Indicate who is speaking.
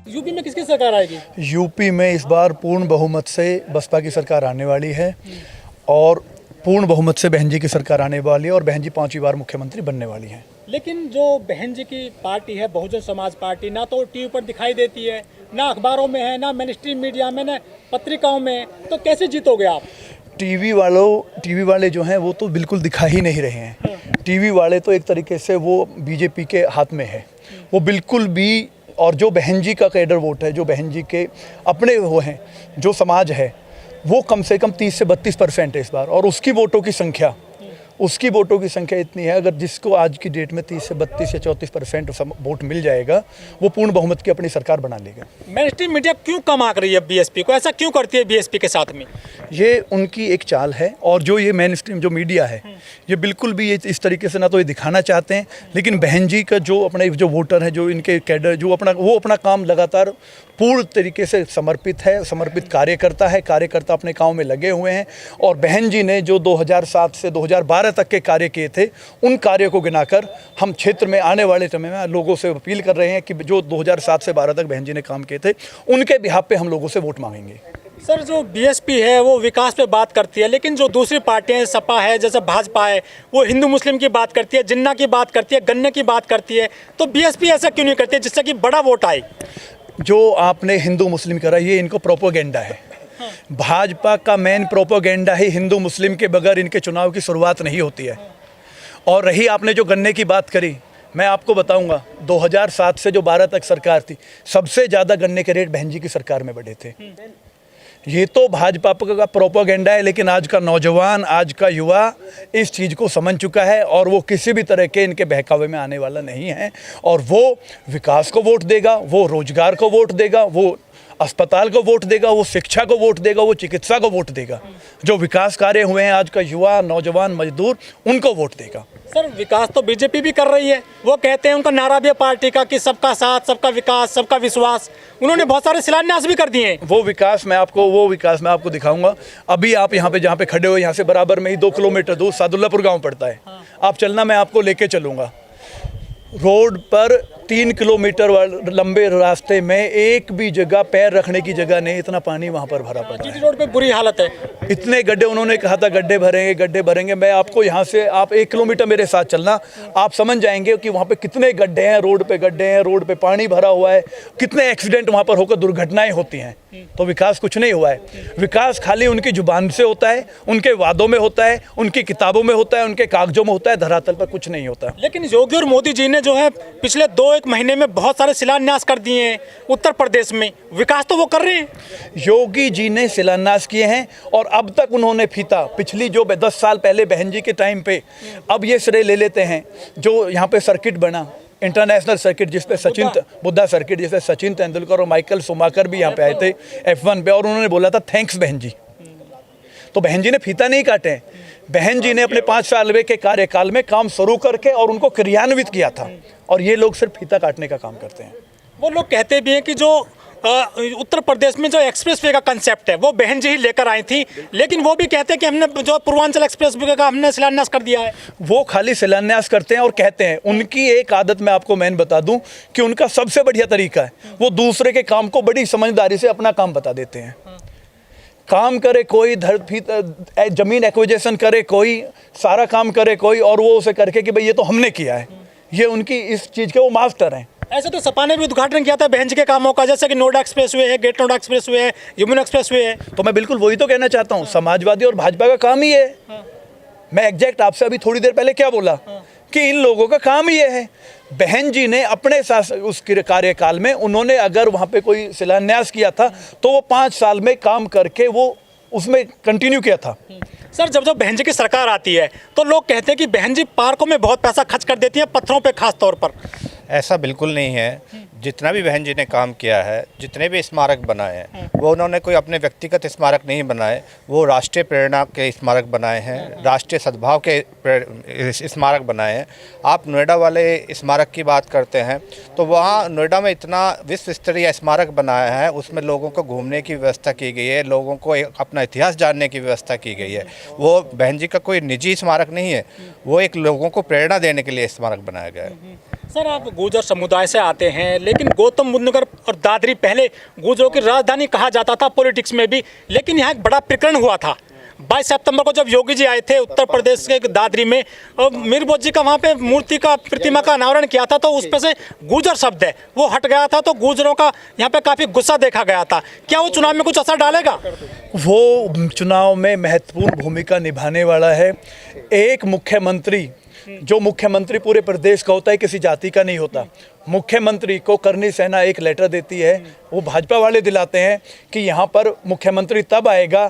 Speaker 1: UP में किसकी सरकार आएगी?
Speaker 2: यूपी में इस बार पूर्ण बहुमत से बसपा की सरकार आने वाली है और पूर्ण बहुमत से बहन जी की सरकार आने वाली है और बहन जी 5वीं बार मुख्यमंत्री बनने वाली हैं।
Speaker 1: लेकिन जो बहन जी की पार्टी है बहुजन समाज पार्टी, ना तो टीवी पर दिखाई देती है, ना अखबारों में है, ना मेन स्ट्रीम मीडिया में, ना पत्रिकाओं में, तो कैसे जीतोगे आप?
Speaker 2: टीवी वाले जो हैं वो तो बिल्कुल दिखा ही नहीं रहे हैं। टीवी वाले तो एक तरीके से वो बीजेपी के हाथ में है, वो बिल्कुल भी। और जो बहन जी का कैडर वोट है, जो बहन जी के अपने वो हैं, जो समाज है, वो कम से कम 30 से 32% है इस बार। और उसकी वोटों की संख्या इतनी है, अगर जिसको आज की डेट में 30 से 32 या 34% वोट मिल जाएगा, वो पूर्ण बहुमत की अपनी सरकार बना लेगा।
Speaker 1: मेन स्ट्रीम मीडिया क्यों कम आंक रही है बीएसपी को? ऐसा क्यों करती है बीएसपी के साथ में?
Speaker 2: ये उनकी एक चाल है। और जो ये मेन स्ट्रीम जो मीडिया है, ये बिल्कुल भी ये इस तरीके से ना तो ये दिखाना चाहते हैं, लेकिन बहन जी का जो अपने जो वोटर है, जो इनके कैडर, जो अपना काम लगातार पूर्ण तरीके से समर्पित कार्यकर्ता अपने काम में लगे हुए हैं। और बहन जी ने जो 2007 से 2012 तक के कार्य किए थे, उन कार्यों को गिनाकर हम क्षेत्र में आने वाले समय में लोगों से अपील कर रहे हैं कि जो 2007 से 12 तक बहन जी ने काम किए थे, उनके बिहाफ पे हम लोगों से वोट मांगेंगे।
Speaker 1: सर, जो बीएसपी है वो विकास पे बात करती है, लेकिन जो दूसरी पार्टियां हैं, सपा है, जैसे भाजपा है, वो हिंदू मुस्लिम की बात करती है, जिन्ना की बात करती है, गन्ने की बात करती है, तो बीएसपी ऐसा क्यों नहीं करती है जिससे कि बड़ा वोट आए?
Speaker 2: जो आपने हिंदू मुस्लिम करा, ये इनको प्रोपोगेंडा है। भाजपा का मेन प्रोपोगेंडा ही हिंदू मुस्लिम के बगैर इनके चुनाव की शुरुआत नहीं होती है। और रही आपने जो गन्ने की बात करी, मैं आपको बताऊंगा 2007 से जो 12 तक सरकार थी, सबसे ज़्यादा गन्ने के रेट बहन जी की सरकार में बढ़े थे। ये तो भाजपा का प्रोपोगेंडा है, लेकिन आज का नौजवान, आज का युवा इस चीज़ को समझ चुका है और वो किसी भी तरह के इनके बहकावे में आने वाला नहीं है। और वो विकास को वोट देगा, वो रोजगार को वोट देगा, वो अस्पताल को वोट देगा, वो शिक्षा को वोट देगा, वो चिकित्सा को वोट देगा। जो विकास कार्य हुए हैं आज का युवा, नौजवान, मजदूर, उनको वोट देगा।
Speaker 1: सर, विकास तो बीजेपी भी कर रही है। वो कहते हैं, उनका नारा भी है पार्टी का कि सबका साथ, सबका विकास, सबका विश्वास। उन्होंने बहुत सारे शिलान्यास भी कर दिए हैं।
Speaker 2: वो विकास मैं आपको दिखाऊंगा। अभी आप यहाँ पे जहाँ पे खड़े हो, यहाँ से बराबर में ही 2 किलोमीटर दूर सादुल्लापुर गाँव पड़ता है। आप चलना, मैं आपको लेके चलूँगा। रोड पर 3 किलोमीटर लंबे रास्ते में एक भी जगह पैर रखने की जगह नहीं, इतना पानी वहाँ पर भरा पड़ा है।
Speaker 1: रोड पे बुरी हालत है।
Speaker 2: इतने गड्ढे, उन्होंने कहा था गड्ढे भरेंगे। मैं आपको यहाँ से, आप 1 किलोमीटर मेरे साथ चलना, आप समझ जाएंगे कि वहाँ पे कितने गड्ढे हैं, रोड पे पानी भरा हुआ है, कितने एक्सीडेंट वहाँ पर होकर दुर्घटनाएं होती हैं। तो विकास कुछ नहीं हुआ है। विकास खाली उनकी जुबान से होता है, उनके वादों में होता है, उनकी किताबों में होता है, उनके कागजों में होता है, धरातल पर कुछ नहीं होता।
Speaker 1: लेकिन योगी और मोदी जी ने जो है पिछले 2-1 महीने में बहुत सारे शिलान्यास कर दिए हैं उत्तर प्रदेश में। विकास तो वो कर रहे हैं।
Speaker 2: योगी जी ने शिलान्यास किए हैं और अब तक उन्होंने फीता, पिछली जो 10 साल पहले बहन जी के टाइम पे, अब ये श्रेय ले लेते हैं। जो यहाँ पे सर्किट बना, इंटरनेशनल सर्किट, जिसपे बुद्धा सर्किट, जिसपे सचिन तेंदुलकर और माइकल शुमाकर भी यहाँ पे आए थे F1 पे, और उन्होंने बोला था थैंक्स बहन जी। तो बहन जी ने फीता नहीं काटे हैं। बहन जी ने अपने 5 साल के कार्यकाल में काम शुरू करके और उनको क्रियान्वित किया था। और ये लोग सिर्फ फीता काटने का काम करते हैं।
Speaker 1: वो लोग कहते भी हैं कि जो उत्तर प्रदेश में जो एक्सप्रेस वे का कंसेप्ट है वो बहन जी ही लेकर आई थी, लेकिन वो भी कहते हैं कि हमने जो पूर्वांचल एक्सप्रेस वे का हमने शिलान्यास कर दिया है।
Speaker 2: वो खाली शिलान्यास करते हैं और कहते हैं। उनकी एक आदत मैं आपको बता दूं कि उनका सबसे बढ़िया तरीका है, वो दूसरे के काम को बड़ी समझदारी से अपना काम बता देते हैं। काम करे कोई, जमीन एक्विजिशन करे कोई, सारा काम करे कोई, और वो उसे करके कि भाई ये तो हमने किया है। ये उनकी इस चीज़ के वो मास्टर हैं।
Speaker 1: ऐसे तो सपा ने भी उद्घाटन किया था बहन जी के कामों का, जैसे कि नोएडा एक्सप्रेस वे है, ग्रेट नोएडा एक्सप्रेस वे है, यमुना एक्सप्रेस वे है।
Speaker 2: तो मैं बिल्कुल वही तो कहना चाहता हूँ, समाजवादी और भाजपा का काम ही है। मैं एग्जैक्ट आपसे अभी थोड़ी देर पहले क्या बोला कि इन लोगों का काम ये है। बहन जी ने अपने उस कार्यकाल में उन्होंने अगर वहाँ पे कोई शिलान्यास किया था तो वो 5 साल में काम करके वो उसमें कंटिन्यू किया था।
Speaker 1: सर, जब बहन जी की सरकार आती है तो लोग कहते हैं कि बहन जी पार्कों में बहुत पैसा खर्च कर देती है, पत्थरों पे खास तौर पर।
Speaker 3: ऐसा बिल्कुल नहीं है। जितना भी बहन जी ने काम किया है, जितने भी स्मारक बनाए हैं, वो उन्होंने कोई अपने व्यक्तिगत स्मारक नहीं बनाए, वो राष्ट्रीय प्रेरणा के स्मारक बनाए हैं, राष्ट्रीय सद्भाव के स्मारक बनाए हैं। आप नोएडा वाले स्मारक की बात करते हैं तो वहाँ नोएडा में इतना विश्व स्तरीय स्मारक बनाया है, उसमें लोगों को घूमने की व्यवस्था की गई है, लोगों को अपना इतिहास जानने की व्यवस्था की गई है। वो बहन जी का कोई निजी स्मारक नहीं है, वो एक लोगों को प्रेरणा देने के लिए स्मारक बनाया गया है।
Speaker 1: सर आप गुर्जर समुदाय से आते हैं, लेकिन गौतम बुद्ध नगर और दादरी पहले गुर्जरों की राजधानी कहा जाता था पॉलिटिक्स में भी, लेकिन यहाँ एक बड़ा प्रकरण हुआ था 22 सितंबर को जब योगी जी आए थे उत्तर प्रदेश के दादरी में और मीरबोझ जी का वहाँ पे मूर्ति का प्रतिमा का अनावरण किया था, तो उस पर से गुर्जर शब्द है वो हट गया था, तो गुर्जरों का यहाँ पे काफ़ी गुस्सा देखा गया था। क्या वो चुनाव में कुछ असर डालेगा?
Speaker 2: वो चुनाव में महत्वपूर्ण भूमिका निभाने वाला है। एक मुख्यमंत्री, जो मुख्यमंत्री पूरे प्रदेश का होता है, किसी जाति का नहीं होता। मुख्यमंत्री को करनी सेना एक लेटर देती है, वो भाजपा वाले दिलाते हैं कि यहाँ पर मुख्यमंत्री तब आएगा